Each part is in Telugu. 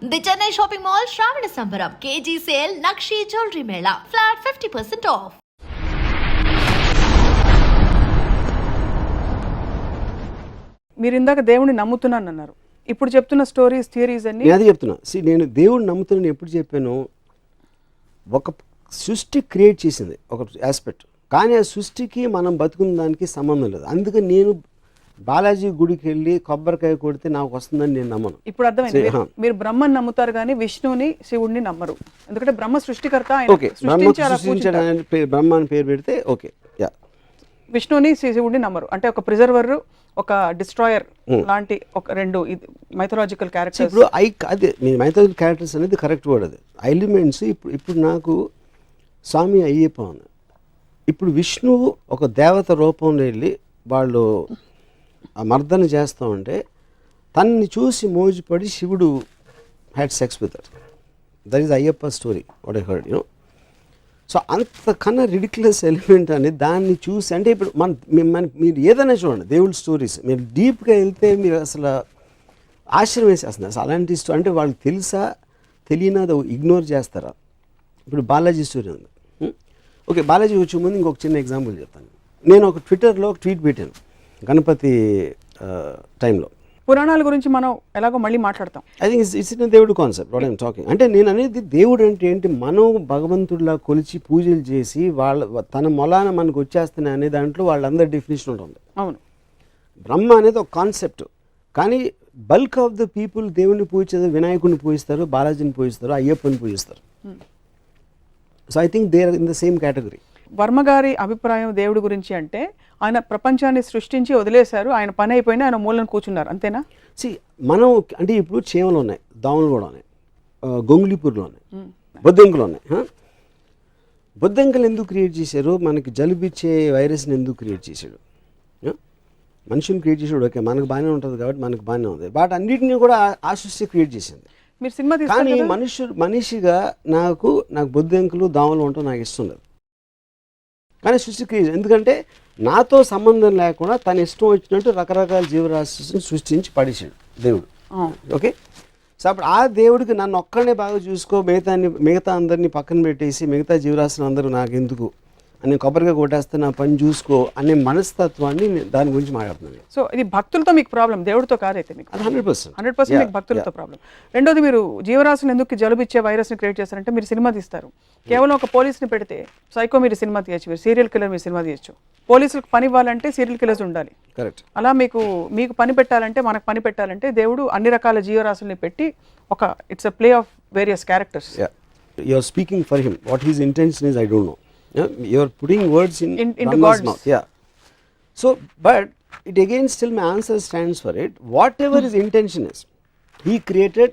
ది చెన్నై షాపింగ్ మాల్ శ్రావణ సంబరం KG sale nakshi jewellery Mela flat 50% of. మీరు ఇందాక దేవుడిని నమ్ముతున్నాను అన్నారు. ఇప్పుడు చెప్తున్న స్టోరీస్ థియరీస్ అన్ని నేను అది చెప్తున్నా. నేను దేవుడిని నమ్ముతున్నాను ఎప్పుడు చెప్పాను, ఒక సృష్టి క్రియేట్ చేసింది ఒక ఆస్పెక్ట్, కానీ ఆ సృష్టికి మనం బతుకున్న దానికి సంబంధం లేదు. అందుకని నేను బాలాజీ గుడికి వెళ్ళి కొబ్బరికాయ కొడితే నాకు వస్తుందని నేను నమ్మను. ఇప్పుడు అర్థమైంది. మీరు బ్రహ్మని నమ్ముతారు కానీ విష్ణువుని శివుడిని నమ్మరు. ఎందుకంటే బ్రహ్మ సృష్టికర్త, ఓకే, బ్రహ్మ అని పేరు పెడితే ఓకే. యా, విష్ణువుని శివుడిని నమ్మరు. అంటే ఒక ప్రిజర్వర్, ఒక డిస్ట్రాయర్ లాంటి ఒక రెండు మైథలాజికల్ క్యారెక్టర్స్. ఇప్పుడు అదే మీ మైథలాజికల్ క్యారెక్టర్స్ అనేది కరెక్ట్ వర్డ్. అది ఎలిమెంట్స్. ఇప్పుడు నాకు స్వామి అయ్యప్ప ఉంది. ఇప్పుడు విష్ణువు ఒక దేవత రూపంలో వెళ్ళి వాళ్ళు ఆ మర్దన చేస్తూ ఉంటే తనని చూసి మోజుపడి శివుడు had sex with that. That is Ayyappa story what I heard, you know. So అంతకన్నా రిడిక్యులస్ ఎలిమెంట్ అనేది దాన్ని చూసి, అంటే ఇప్పుడు మీరు ఏదైనా చూడండి దేవుళ్ళ స్టోరీస్, మీరు డీప్గా వెళ్తే మీరు అసలు ఆశ్చర్యం వేసేస్తుంది. అసలు అలాంటి అంటే వాళ్ళకి తెలుసా తెలియనా అది ఇగ్నోర్ చేస్తారా. ఇప్పుడు బాలాజీ స్టోరీ ఉంది. ఓకే, బాలాజీ వచ్చే ముందు ఇంకొక చిన్న ఎగ్జాంపుల్ చెప్తాను. నేను ఒక ట్విట్టర్లో ఒక ట్వీట్ పెట్టాను గణపతి టైంలో. పురాణాల గురించి మనం ఎలాగో మళ్ళీ మాట్లాడతాం. ఐ థింక్ ఇట్స్ ఇన్ దేవుడు కాన్సెప్ట్ వాట్ ఐఎమ్ టాకింగ్. అంటే నేను అనేది దేవుడు అంటే ఏంటి, మనం భగవంతుడిలా కొలిచి పూజలు చేసి తన మొలాన మనకు వచ్చేస్తున్నాయి అనే దాంట్లో వాళ్ళందరి డెఫినేషన్ ఉంటుంది. అవును, బ్రహ్మ అనేది ఒక కాన్సెప్ట్, కానీ బల్క్ ఆఫ్ ద పీపుల్ దేవుని పూజిస్తారు, వినాయకుడిని పూజిస్తారు, బాలాజీని పూజిస్తారు, అయ్యప్పని పూజిస్తారు. So I think they are in the same category. Varma గారి అభిప్రాయం దేవుడి గురించి అంటే ఆయన ప్రపంచాన్ని సృష్టించి వదిలేశారు, ఆయన పని అయిపోయినా ఆయన మూలను కూర్చున్నారు, అంతేనా? మనం అంటే ఇప్పుడు చీమలు ఉన్నాయి, దోమలు కూడా ఉన్నాయి, గొంగుళిపూర్లు ఉన్నాయి, బొద్దింకలు ఉన్నాయి. బొద్దింకలు ఎందుకు క్రియేట్ చేశారు? మనకి జలుబిచ్చే వైరస్ని ఎందుకు క్రియేట్ చేశాడు? మనుషుని క్రియేట్ చేసాడు, ఓకే, మనకు బాగానే ఉంటుంది కాబట్టి మనకు బాగానే ఉంది. బట్ అన్నిటినీ కూడా ఆ సృష్టి క్రియేట్ చేసింది. మీరు సినిమా కానీ మనిషిగా నాకు బొద్దింకలు దోమలు ఉండటం నాకు ఇష్టం లేదు. కానీ సృష్టి క్రియేట్, ఎందుకంటే నాతో సంబంధం లేకుండా తన ఇష్టం వచ్చినట్టు రకరకాల జీవరాశిని సృష్టించి పడేసాడు దేవుడు. ఓకే, సో అప్పుడు ఆ దేవుడికి నన్ను ఒక్కడనే బాగా చూసుకో, మిగతా అందరినీ పక్కన పెట్టేసి మిగతా జీవరాశులు అందరూ నాకు ఎందుకు అని కొబ్బరిగా కొట్టేస్తే నా పని చూసుకో అనే మనస్తత్వాన్ని దాని గురించి మాట్లాడుతున్నాను. సో ఇది భక్తులతో మీకు ప్రాబ్లం, దేవుడితో కాదైతే మీకు 100% మీకు భక్తులతో ప్రాబ్లం. రెండోది, మీరు జీవరాశులు ఎందుకు జలుబిచ్చే వైరస్ని క్రియేట్ చేస్తారంటే మీరు సినిమా తీస్తారు, కేవలం ఒక పోలీస్ని పెడితే సైకో మీరు సినిమా తీయచ్చు, మీరు సీరియల్ కిల్లర్ మీరు సినిమా తీయచ్చు. పోలీసులకు పని ఇవ్వాలంటే సీరియల్ కిల్లర్స్ ఉండాలి. కరెక్ట్. అలా మీకు పని పెట్టాలంటే, మనకు పని పెట్టాలంటే దేవుడు అన్ని రకాల జీవరాశుల్ని పెట్టి ఒక it's a play of various characters. You are speaking for him. What his intention is I don't know. You are putting words into God's mouth. Yeah. So, but it again still my answer stands for it. Whatever his intention is, he created.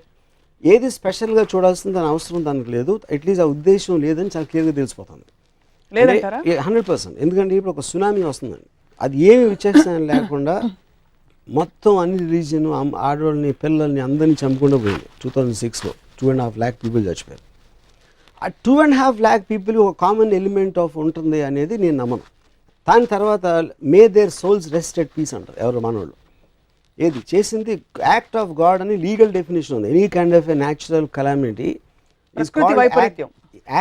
ఏది స్పెషల్గా చూడాల్సింది దాని అవసరం దానికి లేదు, అట్లీస్ట్ ఆ ఉద్దేశం లేదని చాలా క్లియర్గా తెలిసిపోతుంది. లేదంటారా? 100%. ఎందుకంటే ఇప్పుడు ఒక సునామీ వస్తుందండి, అది ఏమి విచక్షణ లేకుండా మొత్తం అన్ని రిలీజియన్ ఆడవాళ్ళని పిల్లల్ని అందరినీ చంపుకుండా పోయింది. 2006లో 2.5 lakh పీపుల్ చచ్చిపోయారు. ఆ 2.5 lakh పీపుల్ ఒక కామన్ ఎలిమెంట్ ఆఫ్ ఉంటుంది అనేది నేను నమ్మను. దాని తర్వాత may their souls rest at peace అంటారు ఎవరు మనోళ్ళు. ఏది చేసింది యాక్ట్ ఆఫ్ గాడ్ అని లీగల్ డెఫినేషన్ ఉంది. Any kind of a natural calamity is called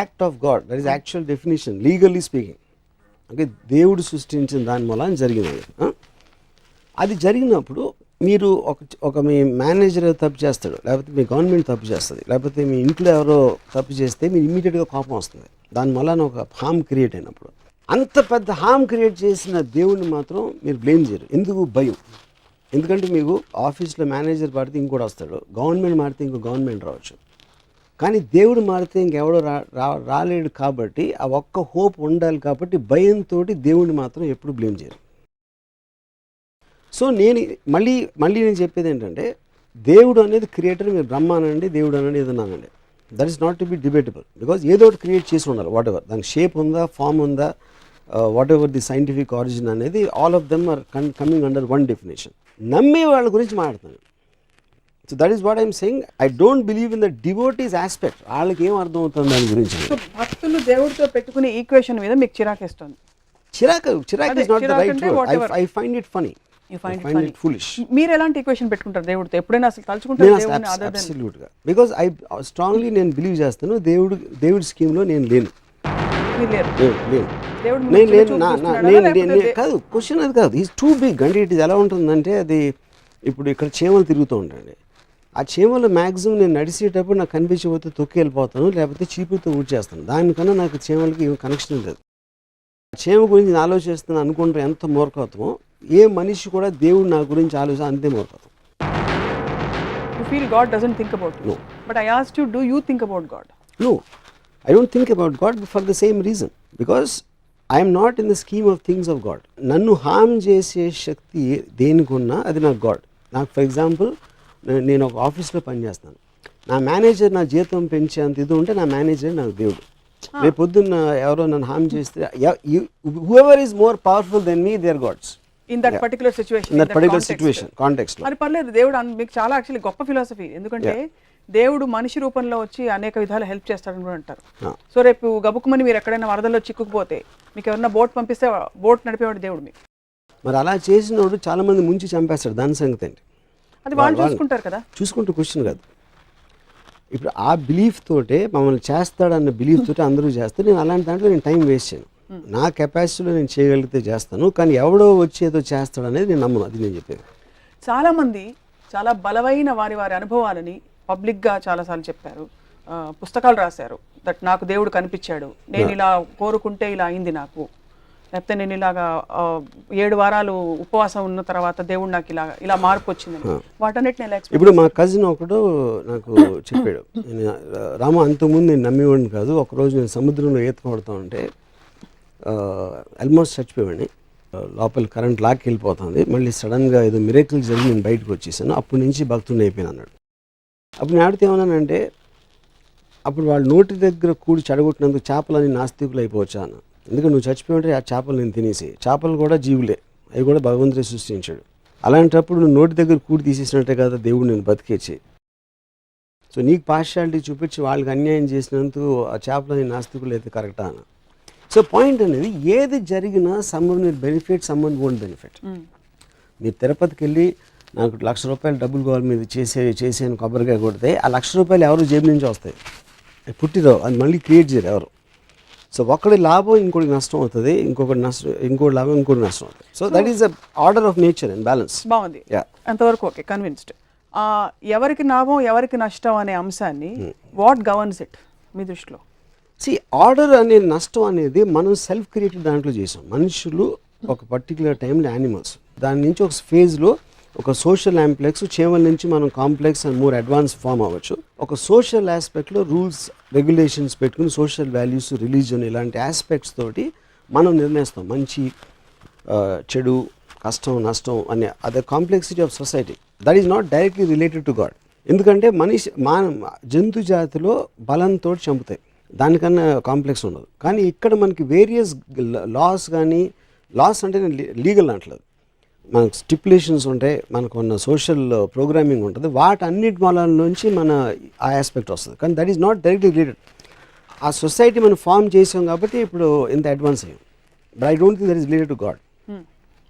act of God. That is actual definition legally speaking. Okay, దేవుడు సృష్టించిన దాని మూలం జరిగినది. అది జరిగినప్పుడు మీరు మీ మేనేజర్ తప్పు చేస్తాడు, లేకపోతే మీ గవర్నమెంట్ తప్పు చేస్తుంది, లేకపోతే మీ ఇంట్లో ఎవరో తప్పు చేస్తే మీరు ఇమీడియట్గా కోపం వస్తుంది. దాని వలన ఒక హామ్ క్రియేట్ అయినప్పుడు అంత పెద్ద హామ్ క్రియేట్ చేసిన దేవుడిని మాత్రం మీరు బ్లేమ్ చేయరు. ఎందుకు? భయం. ఎందుకంటే మీకు ఆఫీస్లో మేనేజర్ మారితే ఇంకోటి వస్తాడు, గవర్నమెంట్ మారితే ఇంకో గవర్నమెంట్ రావచ్చు, కానీ దేవుడు మారితే ఇంకెవడో రాలేడు. కాబట్టి ఆ ఒక్క హోప్ ఉండాలి. కాబట్టి భయంతో దేవుడిని మాత్రం ఎప్పుడు బ్లేమ్ చేయరు. సో నేను మళ్ళీ నేను చెప్పేది ఏంటంటే, దేవుడు అనేది క్రియేటర్. మీరు బ్రహ్మ అనండి, దేవుడు అనండి, ఏదన్నానండి, that is not to be debatable. Because ఏదో ఒకటి క్రియేట్ చేసి ఉండాలి. వాట్ ఎవర్ దానికి షేప్ ఉందా, ఫామ్ ఉందా, whatever the scientific origin అనేది, all of them are coming under one definition. నమ్మే వాళ్ళ గురించి మాట్లాడుతాను. So that is what I'm saying. I don't believe in the devotees aspect. వాళ్ళకి ఏం అర్థం అవుతుంది దాని గురించి. భక్తులు దేవుడితో పెట్టుకునే ఈక్వేషన్ మీద మీకు చిరాకేస్తుంది. చిరాక్ is not the right word. I find it funny. You find I find it foolish. మీరు ఎలాంటి ఈక్వేషన్ పెట్టుకుంటారు దేవుడితో? ఎప్పుడైనా అసలు తలుచుకుంటారు దేవుడిని అదర్ దెన్? అబ్సల్యూట్గా, బికాజ్ ఐ స్ట్రాంగ్లీ నేను బిలీవ్ చేస్తాను దేవుడి స్కీమ్లో నేను లేను. మీరు లేరు. లేను దేవుడు నేను లేను కాదు, క్వశ్చన్ అది కాదు. Is too big. అంటే ఇట్ ఎలా ఉంటుందంటే, అది ఇప్పుడు ఇక్కడ చీమలు తిరుగుతూ ఉంటాయండి. ఆ చీమలు మ్యాక్సిమం నేను నడిచేటప్పుడు నాకు కనిపించకపోతే తొక్కి వెళ్ళిపోతాను, లేకపోతే చీపుతో ఊడ్చేస్తాను. దానికన్నా నాకు చీమలకి ఏం కనెక్షన్ లేదు. చీమ గురించి నేను ఆలోచిస్తాను అనుకుంటే ఎంత మూర్ఖత్వమో, ఏ మనిషి కూడా దేవుడు నా గురించి ఆలోచన అంతే మూర్ఖత్వం. You feel God doesn't think about you. No. But I asked you, do you think about God? No, I don't think about God for the same reason. Because I am not in the scheme of things of God. నన్ను హామ్ చేసే శక్తి దేనికున్నా అది నాకు గాడ్. నాకు ఫర్ ఎగ్జాంపుల్, నేను ఒక ఆఫీస్లో పనిచేస్తాను. నా మేనేజర్ నా జీతం పెంచేంత ఇది ఉంటే నా మేనేజర్ నాకు దేవుడు. రేపు పొద్దున్న ఎవరో నన్ను హామ్ చేస్తే, whoever is more powerful than me, they are gods. In that particular situation. In that particular situation, context లో. మరి పర్లేదు, దేవుడు మీకు చాలా యాక్చువల్లీ గొప్ప ఫిలాసఫీ. ఎందుకంటే దేవుడు మనిషి రూపంలో వచ్చి అనేక విధాలు హెల్ప్ చేస్తాడని కూడా అంటారు. సో రేపు గబుక్కుమని మీరు ఎక్కడైనా వరదల్లో చిక్కుకుపోతే మీకు ఎవరైనా బోట్ పంపిస్తే బోట్ నడిపేవాడు దేవుడు మీకు. మరి అలా చేసినోడు చాలా మంది ముంచి చంపేస్తాడు. దాని సంగతి ఏంటి? అది వాళ్ళు చూసుకుంటారు కదా. చూసుకుంటూ క్వశ్చన్ కాదు. ఇప్పుడు ఆ బిలీఫ్ తోటే మమ్మల్ని చేస్తాడన్న బిలీఫ్ తోటే అందరూ చేస్తారు. నేను అలాంటి దాంట్లో నేను టైం వేస్ట్ చేయను. నా కెపాసిటీలో నేను చేయగలిగితే చేస్తాను, కానీ ఎవడో వచ్చి ఏదో చేస్తాడు అనేది నేను నమ్మను. అది నేను చెప్పేది. చాలామంది చాలా బలమైన వారి అనుభవాలని పబ్లిక్గా చాలాసార్లు చెప్పారు, పుస్తకాలు రాశారు. దట్ నాకు దేవుడు కనిపించాడు, నేను ఇలా కోరుకుంటే ఇలా అయింది నాకు, లేకపోతే నేను ఇలాగా 7 వారాలు ఉపవాసం ఉన్న తర్వాత దేవుడు నాకు ఇలా మార్పు వచ్చిందని. వాటన్నిటిని ఎలా ఎక్స్ప్లెయిన్? ఇప్పుడు మా కజిన్ ఒకడు నాకు చెప్పాడు, రాము అంతకుముందు నేను నమ్మేవాడిని కాదు. ఒకరోజు నేను సముద్రంలో ఈత కొడతా ఉంటే ఆల్మోస్ట్ చచ్చిపోయాడిని. లోపల కరెంట్ లాక్కి వెళ్ళిపోతుంది. మళ్ళీ సడన్గా ఏదో మిరేకిల్ జరిగి నేను బయటకు వచ్చేసాను. అప్పటి నుంచి భక్తుడిని అయిపోయాను అన్నాడు. అప్పుడు నేను ఆడితే ఏమన్నానంటే, అప్పుడు వాళ్ళు నోటి దగ్గర కూడి చెడగొట్టినందుకు చేపలని నాస్తికులు అయిపోవచ్చా అన్న. ఎందుకంటే నువ్వు చచ్చిపోయింటే ఆ చేపలు నేను తినేసి, చేపలు కూడా జీవులే, అవి కూడా భగవంతుడే సృష్టించాడు. అలాంటప్పుడు నువ్వు నోటి దగ్గర కూడి తీసేసినట్టే కదా దేవుడు నేను బతికేచి. సో నీకు పార్షియాలిటీ చూపించి వాళ్ళకి అన్యాయం చేసినందుకు ఆ చేపలని నాస్తికులు అయితే కరెక్టా అన్న. సో పాయింట్ అనేది, ఏది జరిగినా someone will benefit, someone won't benefit. మీరు తిరుపతికి వెళ్ళి నాకు ₹1,00,000 డబ్బులు కావాలి మీరు చేసేని కొబ్బరికాయ కొడితే ఆ ₹1,00,000 ఎవరు జేబు నుంచి వస్తాయి, పుట్టిరావు. అది మళ్ళీ క్రియేట్ చేయరు ఎవరు. సో ఒకటి లాభం ఇంకోటి నష్టం అవుతుంది, ఇంకోటి లాభం ఇంకోటి నష్టం అవుతుంది. So that is the order of nature and balance. బాగుంది, అంతవరకు ఓకే, కన్విన్స్డ్. ఎవరికి లాభం ఎవరికి నష్టం అనే అంశాన్ని వాట్ గవర్న్స్ ఇట్ మీ దృష్టిలో? ఆర్డర్ అనే నష్టం అనేది మనం సెల్ఫ్ క్రియేటెడ్ దాంట్లో చేసాం. మనుషులు ఒక పర్టికులర్ టైంలో యానిమల్స్, దాని నుంచి ఒక ఫేజ్లో ఒక సోషల్ ఆంప్లెక్స్, చీమల నుంచి మనం complex and more advance form అవ్వచ్చు. ఒక సోషల్ ఆస్పెక్ట్లో రూల్స్ రెగ్యులేషన్స్ పెట్టుకుని సోషల్ వాల్యూస్, రిలీజన్ ఇలాంటి ఆస్పెక్ట్స్ తోటి మనం నిర్ణయిస్తాం మంచి చెడు, కష్టం నష్టం అనే అదే complexity of society. That is not directly related to God. ఎందుకంటే జంతు జాతిలో బలంతో చంపుతాయి, దానికన్నా కాంప్లెక్స్ ఉండదు. కానీ ఇక్కడ మనకి వేరియస్ లాస్, కానీ లాస్ అంటే లీగల్ అంటలేదు, మనకు స్టిపులేషన్స్ ఉంటాయి, మనకు ఉన్న సోషల్ ప్రోగ్రామింగ్ ఉంటుంది. వాటన్నిటి మూలాల నుంచి మన ఆ ఆస్పెక్ట్ వస్తుంది. కానీ that is not directly related. ఆ సొసైటీ మనం ఫామ్ చేసాం కాబట్టి ఇప్పుడు ఇంత అడ్వాన్స్ అయ్యాం. But I don't think that is related to God.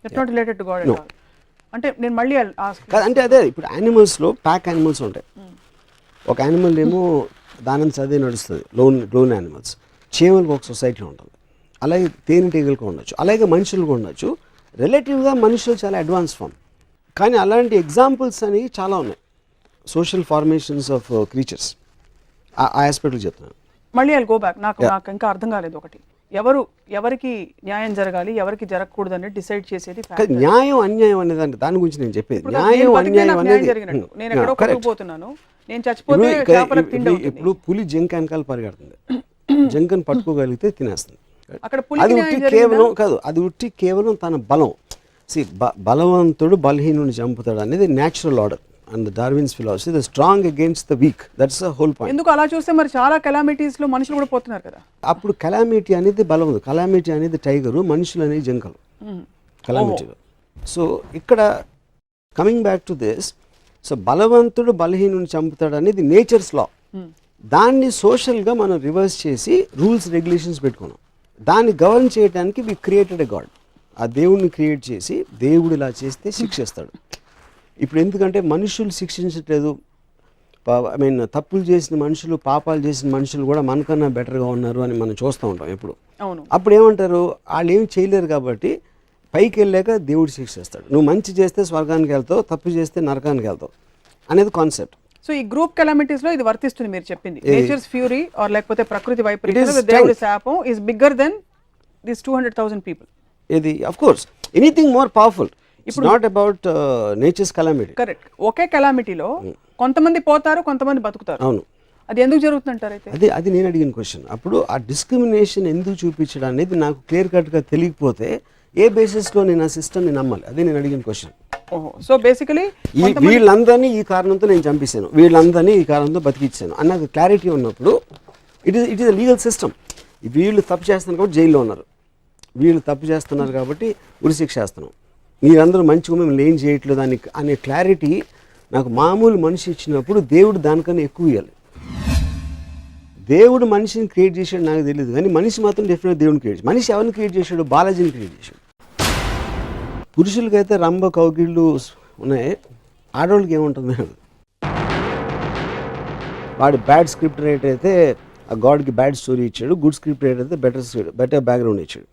It's not related to God at all. అంటే నేను మళ్ళీ అంటే అదే, ఇప్పుడు యానిమల్స్లో ప్యాక్ యానిమల్స్ ఉంటాయి. ఒక యానిమల్ ఏమో దానం చదివి నడుస్తుంది, లోన్ యానిమల్స్. చీమలకు ఒక సొసైటీ ఉంటుంది, అలాగే తేనెటీగలకు ఉండొచ్చు, అలాగే మనుషులకు ఉండొచ్చు. రిలేటివ్గా మనుషులు చాలా అడ్వాన్స్ ఫామ్. కానీ అలాంటి ఎగ్జాంపుల్స్ అనేవి చాలా ఉన్నాయి, సోషల్ ఫార్మేషన్స్ ఆఫ్ క్రీచర్స్. ఆ ఆస్పెక్ట్లు చెప్తున్నాను. మళ్ళీ ఐల్ గో బ్యాక్. నాకు ఇంకా అర్థం కాలేదు ఒకటి, ఎవరికి న్యాయం జరగాలి ఎవరికి జరగకూడదు అనేది డిసైడ్ చేసేది న్యాయం అన్యాయం అనేది. దాని గురించి నేను చెప్పేది న్యాయం అన్యాయం అనేది. నేను ఎక్కడో కొట్టుకుపోతున్నాను, నేను చచ్చిపోతే చేపలకు తిండి అవుతుంది. ఇప్పుడు పులి జింక వెనకాల పరిగెడుతుంది, జింకను పట్టుకోగలిగితే తినేస్తుంది. అక్కడ అది ఉట్టి కేవలం కాదు, అది ఉట్టి కేవలం తన బలం. బలవంతుడు బలహీనుని చంపుతాడు అనేది natural order and Darwin's philosophy. The strong against the week, that's the whole point. ఎందుకు అలా చూస్తే మరి చాలా కెలామిటీస్ లో మనుషులు కూడా పోతున్నారు కదా. అప్పుడు కెలామిటీ అనేది బలం, కెలామిటీ అనేది టైగరు, మనుషులు అనేది జింకలు కెలామిటీలో. సో ఇక్కడ coming back to this, so బలవంతుడు బలహీనుని చంపుతాడు అనేది నేచర్స్ లా. దాన్ని సోషల్గా మనం రివర్స్ చేసి రూల్స్ రెగ్యులేషన్స్ పెట్టుకున్నాం. దాన్ని గవర్న్ చేయడానికి వి క్రియేటెడ్ ఎ గాడ్. ఆ దేవుడిని క్రియేట్ చేసి దేవుడు ఇలా చేస్తే శిక్షిస్తాడు. ఇప్పుడు ఎందుకంటే మనుషులు శిక్షించట్లేదు, ఐ మీన్ తప్పులు చేసిన మనుషులు, పాపాలు చేసిన మనుషులు కూడా మనకన్నా బెటర్గా ఉన్నారు అని మనం చూస్తూ ఉంటాం ఎప్పుడు. అవును. అప్పుడు ఏమంటారు, వాళ్ళు ఏమి చేయలేరు కాబట్టి పైకి వెళ్ళాక దేవుడు శిక్షిస్తాడు. నువ్వు మంచి చేస్తే స్వర్గానికి వెళ్తావు, తప్పు చేస్తే నరకానికి వెళ్తావు అనేది కాన్సెప్ట్. సో ఈ గ్రూప్ కెలామిటీస్ లో ఇది వర్తిస్తుంది మీరు చెప్పింది. నేచర్స్ ఫ్యూరీ ఆర్ లేకపోతే ప్రకృతి It వైపరీత్యం, is దేవుడి శాపం is bigger than this 200,000 people. ఇది of course anything more powerful. It's not about nature's calamity. Correct. ఒకే కెలామిటీలో కొంతమంది పోతారు, కొంతమంది బతుకుతారు. అవును. అది ఎందుకు జరుగుతుందంటారు అయితే? అది నేను అడిగిన క్వశ్చన్. అప్పుడు ఆ డిస్క్రిమినేషన్ ఎందుకు చూపించడం అనేది నాకు క్లియర్ కట్గా తెలియకపోతే ఏ బేసిస్లో నేను ఆ సిస్టమ్ని నమ్మాలి? అదే నేను అడిగిన క్వశ్చన్. ఓహో. సో బేసికలీ వీళ్ళందరినీ ఈ కారణంతో నేను చంపేశాను, వీళ్ళందరినీ ఈ కారణంతో బతికిచ్చాను అన్నది క్లారిటీ ఉన్నప్పుడు ఇట్ ఈస్ లీగల్ సిస్టమ్. వీళ్ళు తప్పు చేస్తున్నారు కాబట్టి జైల్లో ఉన్నారు, వీళ్ళు తప్పు చేస్తున్నారు కాబట్టి ఉరిశిక్ష చేస్తున్నాం, మీరందరూ మంచిగా మిమ్మల్ని ఏం చేయట్లేదు అనే క్లారిటీ నాకు మామూలు మనిషి ఇచ్చినప్పుడు దేవుడు దానికన్నా ఎక్కువ ఇవ్వాలి. దేవుడు మనిషిని క్రియేట్ చేశాడు నాకు తెలియదు, కానీ మనిషి మాత్రం డెఫినెట్గా దేవుడిని క్రియేట్ చేశాడు. మనిషి ఎవరిని క్రియేట్ చేశాడు? బాలాజీని క్రియేట్ చేశాడు. పురుషులకైతే రంభ కౌగిళ్ళు ఉన్నాయి, ఆడవాళ్ళకి ఏముంటుంది? వాడు బ్యాడ్ స్క్రిప్ట్ రైటర్ అయితే ఆ గాడ్కి బ్యాడ్ స్టోరీ ఇచ్చాడు, గుడ్ స్క్రిప్ట్ రైటర్ అయితే బెటర్ బ్యాక్గ్రౌండ్ ఇచ్చాడు.